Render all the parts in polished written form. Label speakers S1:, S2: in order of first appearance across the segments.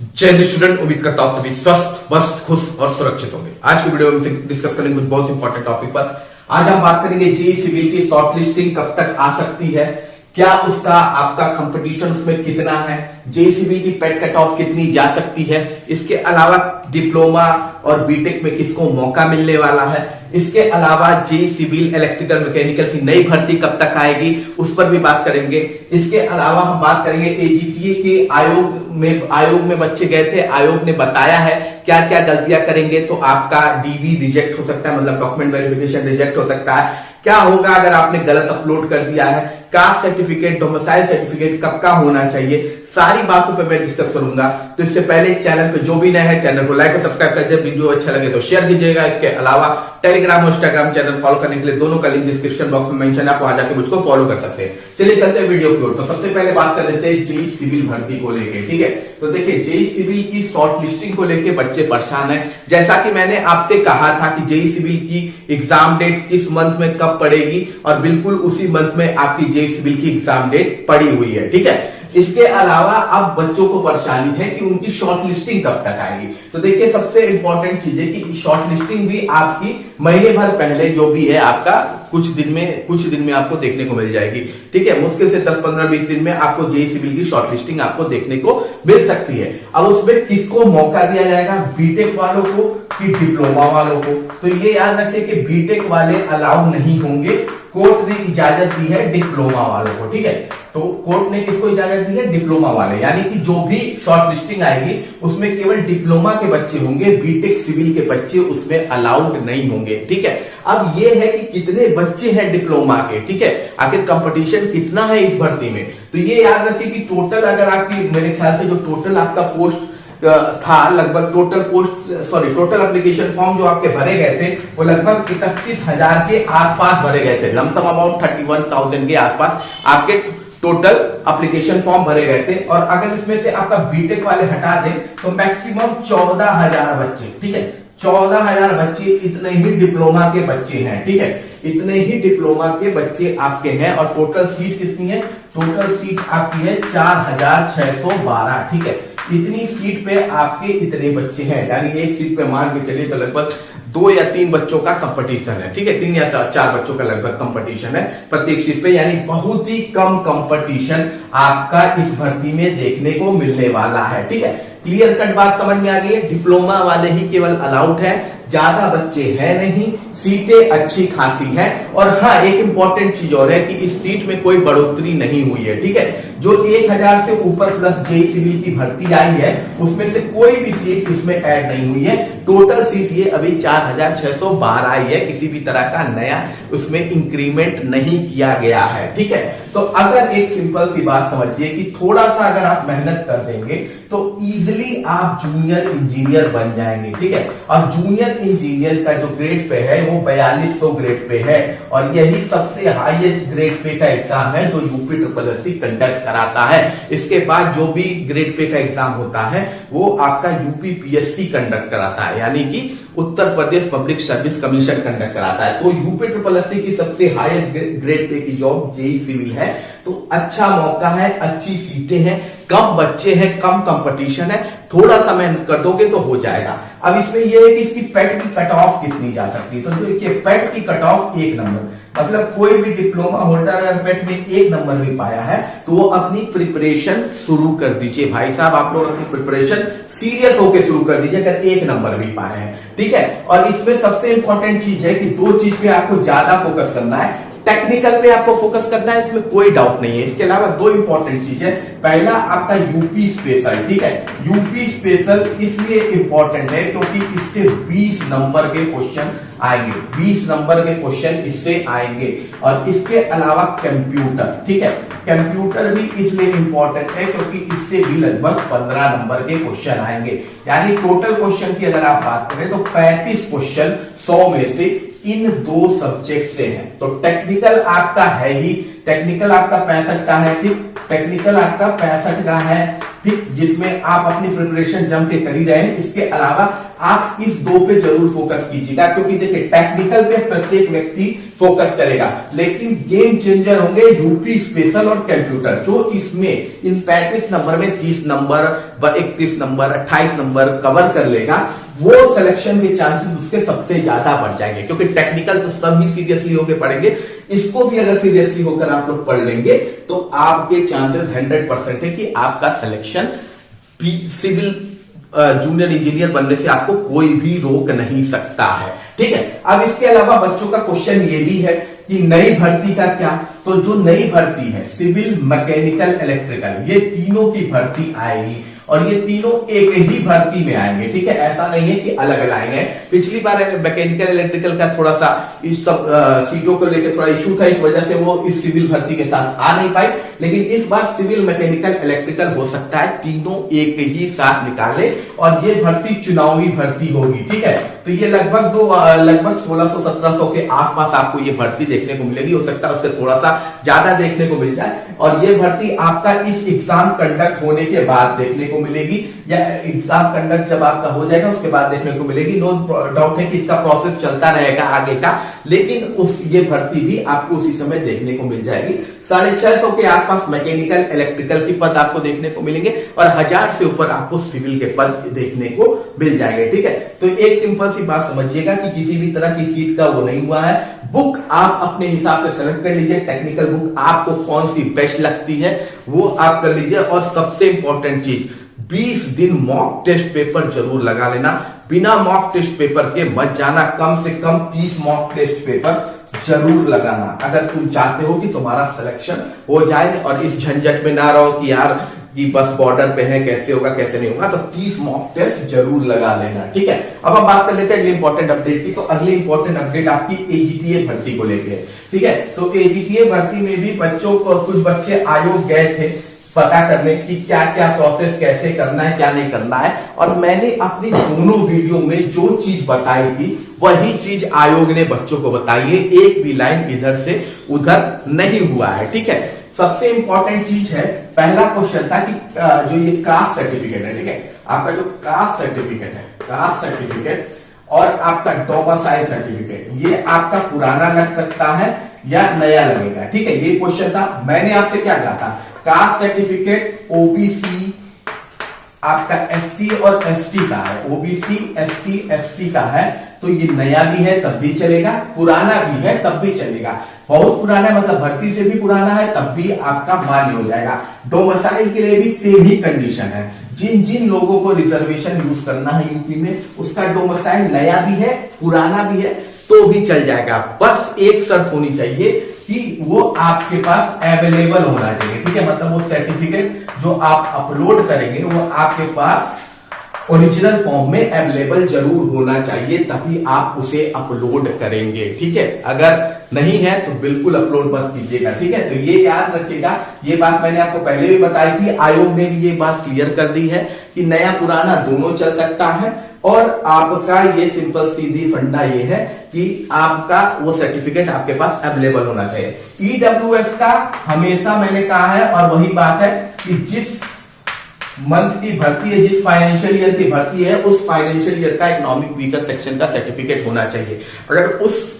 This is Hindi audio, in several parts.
S1: जय हिंद स्टूडेंट, उम्मीद करता हूं सभी स्वस्थ, मस्त, खुश और सुरक्षित होंगे। आज की वीडियो में डिस्कस करेंगे कुछ बहुत इंपॉर्टेंट टॉपिक पर। आज हम बात करेंगे जेईई सिविल की शॉर्ट लिस्टिंग कब तक आ सकती है, क्या उसका आपका कंपटीशन उसमें कितना है, जेईई सिविल की पेट कट ऑफ कितनी जा सकती है, इसके अलावा डिप्लोमा और बीटेक में किसको मौका मिलने वाला है, इसके अलावा जेईई सिविल इलेक्ट्रिकल मैकेनिकल की नई भर्ती कब तक आएगी उस पर भी बात करेंगे। इसके अलावा हम बात करेंगे एजीटीए के आयोग में बच्चे गए थे, आयोग ने बताया है क्या क्या गलतियां करेंगे तो आपका डीवी रिजेक्ट हो सकता है, मतलब डॉक्यूमेंट वेरिफिकेशन रिजेक्ट हो सकता है। क्या होगा अगर आपने गलत अपलोड कर दिया है, कास्ट सर्टिफिकेट, डोमिसाइल सर्टिफिकेट कब का होना चाहिए, सारी बातों पे मैं डिस्कस करूंगा। तो इससे पहले चैनल पे जो भी नए हैं चैनल को लाइक और सब्सक्राइब कर दीजिए, वीडियो अच्छा लगे तो शेयर कीजिएगा। इसके अलावा टेलीग्राम और इंस्टाग्राम चैनल फॉलो करने के लिए दोनों का लिंक डिस्क्रिप्शन बॉक्स में मेंशन है, आप वहां जाकर मुझको फॉलो कर सकते हैं। चलिए चलते हैं वीडियो की ओर। तो सबसे पहले बात कर लेते हैं जेईई सिविल भर्ती को लेके, ठीक है। तो देखिए जेईई सिविल की शॉर्ट लिस्टिंग को लेके बच्चे परेशान है। जैसा कि मैंने आपसे कहा था कि जेईई सिविल की एग्जाम डेट किस मंथ में कब पड़ेगी, और बिल्कुल उसी मंथ में आपकी जेईई सिविल की एग्जाम डेट पड़ी हुई है, ठीक है। इसके अलावा अब बच्चों को परेशानी है कि उनकी शॉर्ट लिस्टिंग कब तक आएगी। तो देखिए सबसे इंपॉर्टेंट चीज है कि शॉर्ट लिस्टिंग भी आपकी महीने भर पहले जो भी है आपका कुछ दिन में आपको देखने को मिल जाएगी, ठीक है। मुश्किल से 10, 15, 20 दिन में आपको जेईई सिविल की शॉर्ट लिस्टिंग आपको देखने को मिल सकती है। अब उसमें किसको मौका दिया जाएगा, बीटेक वालों को कि डिप्लोमा वालों को। तो ये याद रखिए कि बीटेक वाले अलाउ नहीं होंगे, कोर्ट ने इजाजत दी है डिप्लोमा वालों को, ठीक है। तो कोर्ट ने किसको इजाजत दी है, डिप्लोमा वाले, यानी कि जो भी शॉर्ट लिस्टिंग आएगी उसमें केवल डिप्लोमा के बच्चे होंगे, बीटेक सिविल के बच्चे उसमें अलाउड नहीं होंगे, ठीक है। अब ये है कि कितने बच्चे हैं डिप्लोमा के, ठीक है, आखिर कंपटीशन कितना है इस भर्ती में। तो ये याद रखिए कि टोटल अगर आपकी, मेरे ख्याल से जो टोटल आपका पोस्ट था लगभग टोटल एप्लीकेशन फॉर्म जो आपके भरे गए थे वो लगभग 31,000 के आसपास भरे गए थे, लमसम अबाउट 31,000 के आसपास आपके टोटल एप्लीकेशन फॉर्म भरे गए थे। और अगर इसमें से आपका बीटेक वाले हटा दें तो मैक्सिमम 14,000 बच्चे, ठीक है, 14,000 बच्चे इतने ही डिप्लोमा के बच्चे हैं, ठीक है, इतने ही डिप्लोमा के बच्चे आपके हैं। और टोटल सीट कितनी है, टोटल सीट आपकी है 4,612, ठीक है। इतनी सीट पे आपके इतने बच्चे हैं, यानी एक सीट पे मान के चलिए तो लगभग 2 या 3 बच्चों का कंपटीशन है, ठीक है, 3 या 4 बच्चों का लगभग कंपटीशन है प्रत्येक सीट पे, यानी बहुत ही कम कंपटीशन आपका इस भर्ती में देखने को मिलने वाला है, ठीक है। क्लियर कट बात समझ में आ गई है, डिप्लोमा वाले ही केवल अलाउड है, ज्यादा बच्चे हैं नहीं, सीटें अच्छी खासी हैं। और हाँ, एक इंपॉर्टेंट चीज और है कि इस सीट में कोई बढ़ोतरी नहीं हुई है, ठीक है। जो 1,000 से ऊपर प्लस जेईई सिविल की भर्ती आई है उसमें से कोई भी सीट इसमें ऐड नहीं हुई है। टोटल सीट ये अभी 4,612 आई है, किसी भी तरह का नया उसमें इंक्रीमेंट नहीं किया गया है, ठीक है। तो अगर एक सिंपल सी बात समझिए कि थोड़ा सा अगर आप मेहनत कर देंगे तो इजिली आप जूनियर इंजीनियर बन जाएंगे, ठीक है। और जूनियर इंजीनियर का जो ग्रेड पे है वो 4200 ग्रेड पे है, और यही सबसे हाईएस्ट ग्रेड पे का एग्जाम है जो यूपी SSSC कंडक्ट कराता है। इसके बाद जो भी ग्रेड पे का एग्जाम होता है वो आपका यूपी PSC कंडक्ट कराता है, यानी कि Uttar Pradesh public service commission conduct कराता है। तो यूपी SSSC की सबसे हाईएस्ट ग्रेड पे की जॉब जेईई सिविल है। तो अच्छा मौका है, अच्छी सीटें हैं, कम बच्चे हैं, कम कंपटीशन है, थोड़ा सा मेहनत कर दोगे तो हो जाएगा। अब इसमें यह है कि इसकी पेट की कट ऑफ कितनी जा सकती है। तो देखिए पेट की कट ऑफ 1 नंबर, मतलब कोई भी डिप्लोमा होल्डर अगर पेट में 1 नंबर भी पाया है तो वो अपनी प्रिपरेशन शुरू कर दीजिए भाई साहब, आप लोग अपनी प्रिपरेशन सीरियस होकर शुरू कर दीजिए अगर 1 नंबर भी पाए हैं, ठीक है। और इसमें सबसे इंपॉर्टेंट चीज है कि 2 चीज पे आपको ज्यादा फोकस करना है, टेक्निकल पे आपको फोकस करना है, इसमें कोई डाउट नहीं है। इसके अलावा 2 इंपॉर्टेंट चीज है, पहला आपका यूपी स्पेशल, ठीक है। यूपी स्पेशल इसलिए इंपॉर्टेंट है क्योंकि इससे 20 नंबर के क्वेश्चन आएंगे, 20 नंबर के क्वेश्चन इससे आएंगे। और इसके अलावा कंप्यूटर, ठीक है, कंप्यूटर भी इसलिए इंपॉर्टेंट है क्योंकि इससे भी लगभग 15 नंबर के क्वेश्चन आएंगे। यानी टोटल क्वेश्चन की अगर आप बात करें तो 35 क्वेश्चन 100 में से इन 2 सब्जेक्ट से हैं। तो टेक्निकल आपका है ही, टेक्निकल आपका 65 का है, ठीक, टेक्निकल आपका 65 का है, ठीक, जिसमें आप अपनी प्रिपरेशन जम के कर ही रहे हैं। इसके अलावा आप इस 2 पे जरूर फोकस कीजिएगा, क्योंकि देखिए टेक्निकल पे प्रत्येक व्यक्ति फोकस करेगा, लेकिन गेम चेंजर होंगे यूपी स्पेशल और कंप्यूटर, जो इसमें इन 35 नंबर में 30 नंबर, 31 नंबर, 28 नंबर कवर कर लेगा, वो सिलेक्शन के चांसेस उसके सबसे ज्यादा बढ़ जाएंगे, क्योंकि टेक्निकल तो सभी सीरियसली होकर पढ़ेंगे, इसको भी अगर सीरियसली होकर आप लोग पढ़ लेंगे तो आपके चांसेस 100% है कि आपका सिलेक्शन सिविल जूनियर इंजीनियर बनने से आपको कोई भी रोक नहीं सकता है, ठीक है। अब इसके अलावा बच्चों का क्वेश्चन ये भी है कि नई भर्ती का क्या, तो जो नई भर्ती है सिविल, मैकेनिकल, इलेक्ट्रिकल, ये तीनों की भर्ती आएगी और ये तीनों एक ही भर्ती में आएंगे, ठीक है। ऐसा नहीं है कि अलग अलग आएंगे। पिछली बार मैकेनिकल इलेक्ट्रिकल का थोड़ा सा इस सब सीटों को लेकर थोड़ा इशू था, इस वजह से वो इस सिविल भर्ती के साथ आ नहीं पाई, लेकिन इस बार सिविल, मैकेनिकल, इलेक्ट्रिकल हो सकता है तीनों एक ही साथ निकाले और ये भर्ती चुनावी भर्ती होगी, ठीक है। तो ये लगभग 1600-1700 के आसपास आपको ये भर्ती देखने को मिलेगी, हो सकता है उससे थोड़ा सा ज्यादा देखने को मिल जाए, और ये भर्ती आपका इस एग्जाम कंडक्ट होने के बाद देखने को मिलेगी, या एग्जाम कंडक्ट जब आपका हो जाएगा उसके बाद देखने को मिलेगी। नो डाउट है कि इसका प्रोसेस चलता रहेगा आगे का, लेकिन ये भर्ती भी आपको उसी समय देखने को मिल जाएगी। 650 के आसपास मैकेनिकल, इलेक्ट्रिकल की पद आपको देखने को मिलेंगे और 1000 से ऊपर आपको सिविल के पद देखने को मिल जाएंगे, ठीक है। तो एक सिंपल सी बात समझिएगा कि किसी भी तरह की सीट का वो नहीं हुआ है। बुक आप अपने हिसाब से सेलेक्ट कर लीजिए, टेक्निकल बुक आपको कौन सी बेस्ट लगती है वो आप कर लीजिए, और सबसे इंपॉर्टेंट चीज 20 दिन मॉक टेस्ट पेपर जरूर लगा लेना। बिना मॉक टेस्ट पेपर के मत जाना, कम से कम 30 मॉक टेस्ट पेपर जरूर लगाना अगर तुम चाहते हो कि तुम्हारा सिलेक्शन हो जाए और इस झंझट में ना रहो कि यार कि बस बॉर्डर पे है, कैसे होगा कैसे नहीं होगा। तो 30 मॉक टेस्ट जरूर लगा लेना, ठीक है। अब हम बात कर लेते हैं अगली इंपॉर्टेंट अपडेट की। तो अगली इंपॉर्टेंट अपडेट आपकी एजीटीए भर्ती को लेके है, ठीक है। तो एजीटीए भर्ती में भी बच्चों को, कुछ बच्चे आयोग गए थे पता करने की क्या क्या प्रोसेस कैसे करना है क्या नहीं करना है, और मैंने अपनी दोनों वीडियो में जो चीज बताई थी वही चीज आयोग ने बच्चों को बताई है, एक भी लाइन इधर से उधर नहीं हुआ है, ठीक है। सबसे इंपॉर्टेंट चीज है, पहला क्वेश्चन था कि जो ये कास्ट सर्टिफिकेट है, ठीक है, आपका जो कास्ट सर्टिफिकेट है, कास्ट सर्टिफिकेट और आपका डोमिसाइल सर्टिफिकेट, ये आपका पुराना लग सकता है या नया लगेगा, ठीक है। ये क्वेश्चन था। मैंने आपसे क्या कहा था, कास्ट सर्टिफिकेट ओबीसी आपका एससी और एसटी का है, ओबीसी एससी एसटी का है, तो ये नया भी है तब भी चलेगा, पुराना भी है तब भी चलेगा। बहुत पुराना है मतलब भर्ती से भी पुराना है तब भी आपका मान्य हो जाएगा। डोमिसाइल के लिए भी सेम ही कंडीशन है, जिन जिन लोगों को रिजर्वेशन यूज करना है यूपी में, उसका डोमिसाइल नया भी है पुराना भी है तो भी चल जाएगा। बस एक शर्त होनी चाहिए कि वो आपके पास अवेलेबल होना चाहिए, ठीक है। मतलब वो सर्टिफिकेट जो आप अपलोड करेंगे वो आपके पास ओरिजिनल फॉर्म में अवेलेबल जरूर होना चाहिए, तभी आप उसे अपलोड करेंगे, ठीक है। अगर नहीं है तो बिल्कुल अपलोड मत कीजिएगा, ठीक है। तो ये याद रखिएगा, ये बात मैंने आपको पहले भी बताई थी, आयोग ने भी ये बात क्लियर कर दी है कि नया पुराना दोनों चल सकता है, और आपका ये सिंपल सीधी फंडा ये है कि आपका वो सर्टिफिकेट आपके पास अवेलेबल होना चाहिए। ईडब्ल्यूएस का हमेशा मैंने कहा है और वही बात है कि जिस मंथ की भर्ती है, जिस फाइनेंशियल ईयर की भर्ती है, उस फाइनेंशियल ईयर का इकोनॉमिक वीकर सेक्शन का सर्टिफिकेट होना चाहिए। अगर उस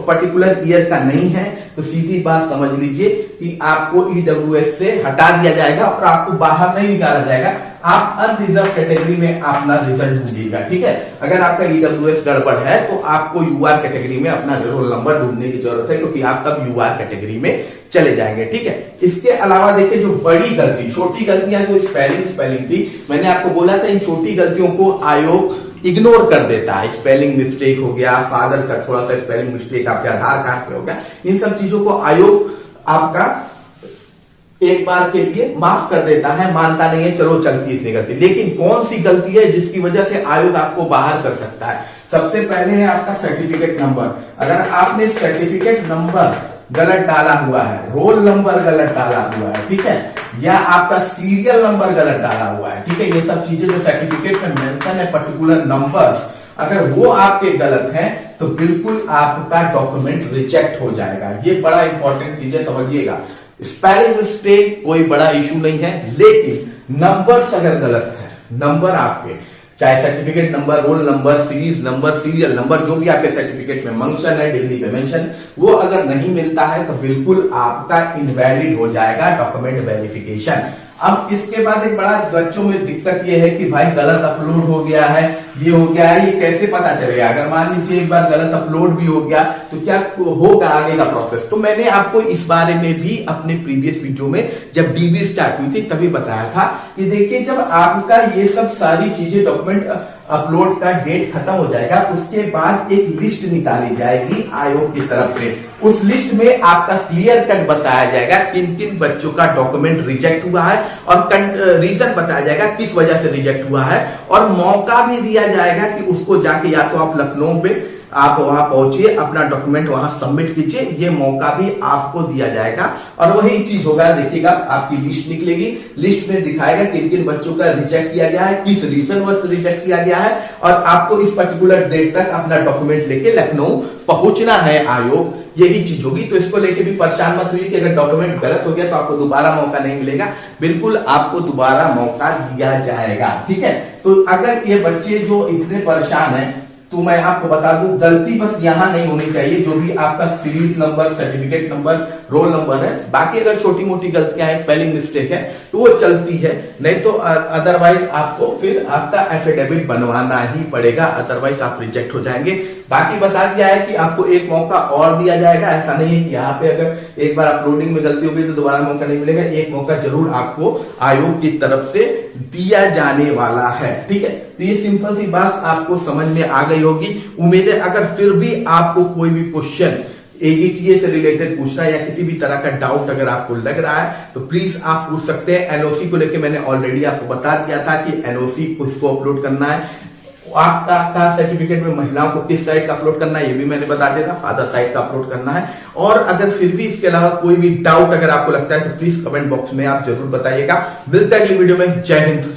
S1: पर्टिकुलर ईयर का नहीं है तो सीधी बात समझ लीजिए कि आपको ईडब्ल्यूएस से हटा दिया जाएगा और आपको बाहर नहीं निकाला जाएगा, आप अनरिजर्व कैटेगरी में अपना रिजल्ट ढूंढिएगा, ठीक है। अगर आपका ईडब्ल्यूएस गड़बड़ है तो आपको यूआर कैटेगरी में अपना रोल नंबर ढूंढने की जरूरत है, क्योंकि आप तब यूआर कैटेगरी में चले जाएंगे, ठीक है। इसके अलावा देखिए जो बड़ी गलती, छोटी गलतियां जो स्पेलिंग थी, मैंने आपको बोला था इन छोटी गलतियों को आयोग इग्नोर कर देता है। स्पेलिंग मिस्टेक हो गया, फादर का थोड़ा सा स्पेलिंग मिस्टेक आपके आधार कार्ड पे हो गया, इन सब चीजों को आयोग आपका एक बार के लिए माफ कर देता है, मानता नहीं है, चलो चलती इतनी गलती। लेकिन कौन सी गलती है जिसकी वजह से आयोग आपको बाहर कर सकता है? सबसे पहले है आपका सर्टिफिकेट नंबर। अगर आपने सर्टिफिकेट नंबर गलत डाला हुआ है, रोल नंबर गलत डाला हुआ है, ठीक है, या आपका सीरियल नंबर गलत डाला हुआ है, ठीक है, ये सब चीजें जो सर्टिफिकेट में मेंशन है पर्टिकुलर नंबर्स, अगर वो आपके गलत हैं तो बिल्कुल आपका डॉक्यूमेंट रिजेक्ट हो जाएगा। ये बड़ा इंपॉर्टेंट चीज है, समझिएगा। स्पेलिंग मिस्टेक कोई बड़ा इशू नहीं है, लेकिन नंबर्स अगर गलत है, नंबर आपके चाहे certificate number, roll number, series number, serial number, जो भी आपके सर्टिफिकेट में मेंशन है, डिग्री पे मेंशन, वो अगर नहीं मिलता है तो बिल्कुल आपका इनवैलिड हो जाएगा डॉक्यूमेंट वेरिफिकेशन। अब इसके बाद एक बड़ा बच्चों में दिक्कत ये है कि भाई गलत अपलोड हो गया है, ये हो गया है, ये कैसे पता चलेगा? अगर मान लीजिए एक बार गलत अपलोड भी हो गया तो क्या होगा आगे का प्रोसेस? तो मैंने आपको इस बारे में भी अपने प्रीवियस वीडियो में जब डीबी स्टार्ट हुई थी तभी बताया था कि देखिए जब आपका ये सब सारी चीजें डॉक्यूमेंट अपलोड का डेट खत्म हो जाएगा, उसके बाद एक लिस्ट निकाली जाएगी आयोग की तरफ से। उस लिस्ट में आपका क्लियर कट बताया जाएगा किन किन बच्चों का डॉक्यूमेंट रिजेक्ट हुआ है और रीजन बताया जाएगा किस वजह से रिजेक्ट हुआ है, और मौका भी दिया जाएगा कि उसको जाके या तो आप लखनऊ पे आप वहां पहुंचिए, अपना डॉक्यूमेंट वहां सबमिट कीजिए, ये मौका भी आपको दिया जाएगा। और वही चीज होगा, देखिएगा आपकी लिस्ट निकलेगी, लिस्ट में दिखाएगा किन किन बच्चों का रिजेक्ट किया गया है, किस रीजन वर्ष रिजेक्ट किया गया है, और आपको इस पर्टिकुलर डेट तक अपना डॉक्यूमेंट लेके लखनऊ पहुंचना है आयोग, यही चीज होगी। तो इसको लेके भी परेशान मत हुई कि अगर डॉक्यूमेंट गलत हो गया तो आपको दोबारा मौका नहीं मिलेगा, बिल्कुल आपको दोबारा मौका दिया जाएगा, ठीक है। तो अगर ये बच्चे जो इतने परेशान हैं, तो मैं आपको बता दूं गलती बस यहां नहीं होनी चाहिए, जो भी आपका series number, certificate number, roll number है, बाकी अगर छोटी मोटी गलतियां हैं, स्पेलिंग मिस्टेक है तो वो चलती है, नहीं तो अदरवाइज आपको फिर आपका एफिडेविट बनवाना ही पड़ेगा, अदरवाइज आप रिजेक्ट हो जाएंगे। बाकी बता दिया है कि आपको एक मौका और दिया जाएगा, ऐसा नहीं है कि यहाँ पे अगर एक बार अपलोडिंग में गलती हो गई तो दोबारा मौका नहीं मिलेगा, एक मौका जरूर आपको आयोग की तरफ से दिया जाने वाला है, ठीक है। तो ये सिंपल सी बात आपको समझ में आ गई होगी, उम्मीद है। अगर फिर भी आपको कोई भी क्वेश्चन एजीटीए से रिलेटेड पूछना है या किसी भी तरह का डाउट अगर आपको लग रहा है तो प्लीज आप पूछ सकते हैं। एनओसी को लेकर मैंने ऑलरेडी आपको बता दिया था कि एनओसी किसको अपलोड करना है, आपका सर्टिफिकेट में महिलाओं को किस साइट का अपलोड करना है ये भी मैंने बता दिया था, फादर साइट का अपलोड करना है। और अगर फिर भी इसके अलावा कोई भी डाउट अगर आपको लगता है तो प्लीज कमेंट बॉक्स में आप जरूर बताइएगा। मिलते हैं अगली वीडियो में। जय हिंद।